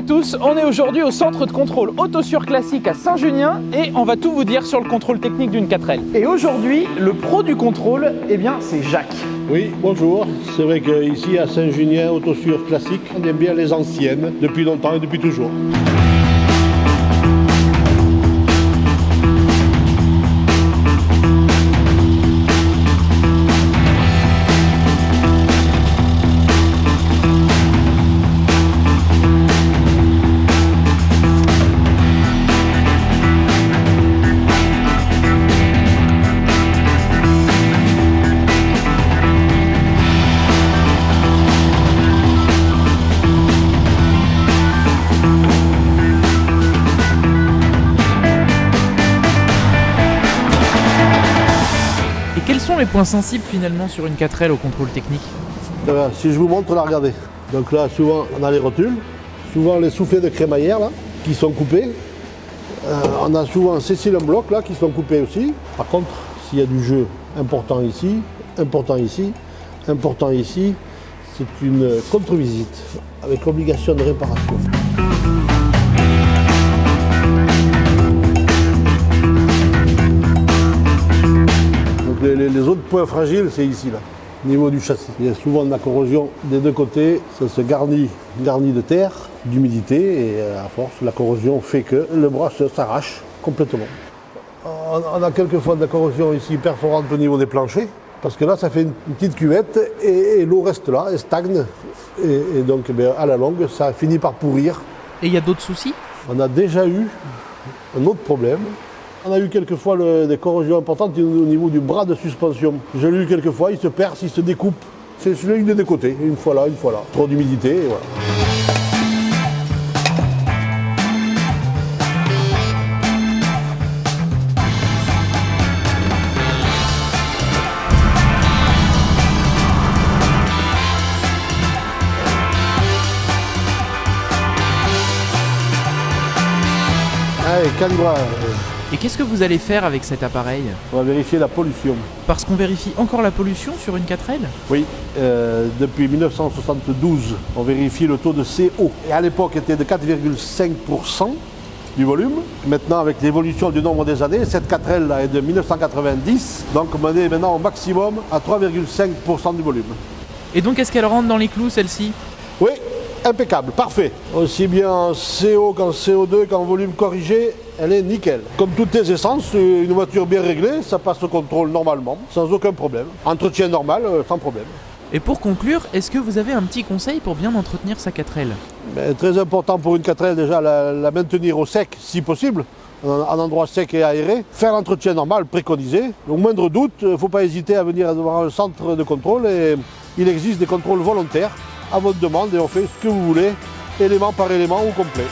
à tous, on est aujourd'hui au centre de contrôle Autosur Classique à Saint-Junien et on va tout vous dire sur le contrôle technique d'une 4L. Et aujourd'hui, le pro du contrôle, eh bien c'est Jacques. Oui, bonjour. C'est vrai qu'ici à Saint-Junien, Autosur Classique, on aime bien les anciennes, depuis longtemps et depuis toujours. Quels sont les points sensibles finalement sur une 4L au contrôle technique? Si je vous montre, là, regardez. Donc là, souvent, on a les rotules, souvent les soufflets de crémaillère, là, qui sont coupés. On a souvent ces cylindres blocs, là, qui sont coupés aussi. Par contre, s'il y a du jeu important ici, important ici, important ici, c'est une contre-visite avec obligation de réparation. Les autres points fragiles, c'est ici, là, au niveau du châssis. Il y a souvent de la corrosion des deux côtés, ça se garnit de terre, d'humidité, et à force, la corrosion fait que le bras s'arrache complètement. On a quelquefois de la corrosion ici perforante au niveau des planchers, parce que là, ça fait une petite cuvette, et l'eau reste là, elle stagne, et donc à la longue, ça finit par pourrir. Et il y a d'autres soucis? On a déjà eu un autre problème. On a eu quelquefois des corrosions importantes au niveau du bras de suspension. J'ai eu quelquefois, il se perce, il se découpe. C'est celui des deux côtés, une fois là, une fois là. Trop d'humidité, et voilà. Allez, calibrage. Et qu'est-ce que vous allez faire avec cet appareil? On va vérifier la pollution. Parce qu'on vérifie encore la pollution sur une 4L? Oui, depuis 1972, on vérifie le taux de CO. Et à l'époque, il était de 4,5% du volume. Maintenant, avec l'évolution du nombre des années, cette 4L là est de 1990. Donc on est maintenant au maximum à 3,5% du volume. Et donc, est-ce qu'elle rentre dans les clous, celle-ci? Oui, impeccable, parfait. Aussi bien en CO qu'en CO2 qu'en volume corrigé, elle est nickel. Comme toutes les essences, une voiture bien réglée, ça passe au contrôle normalement, sans aucun problème. Entretien normal, sans problème. Et pour conclure, est-ce que vous avez un petit conseil pour bien entretenir sa 4L? Très important pour une 4L déjà, la maintenir au sec si possible, en endroit sec et aéré. Faire l'entretien normal, préconisé. Au moindre doute, il ne faut pas hésiter à venir voir un centre de contrôle. Et il existe des contrôles volontaires à votre demande et on fait ce que vous voulez, élément par élément ou complet.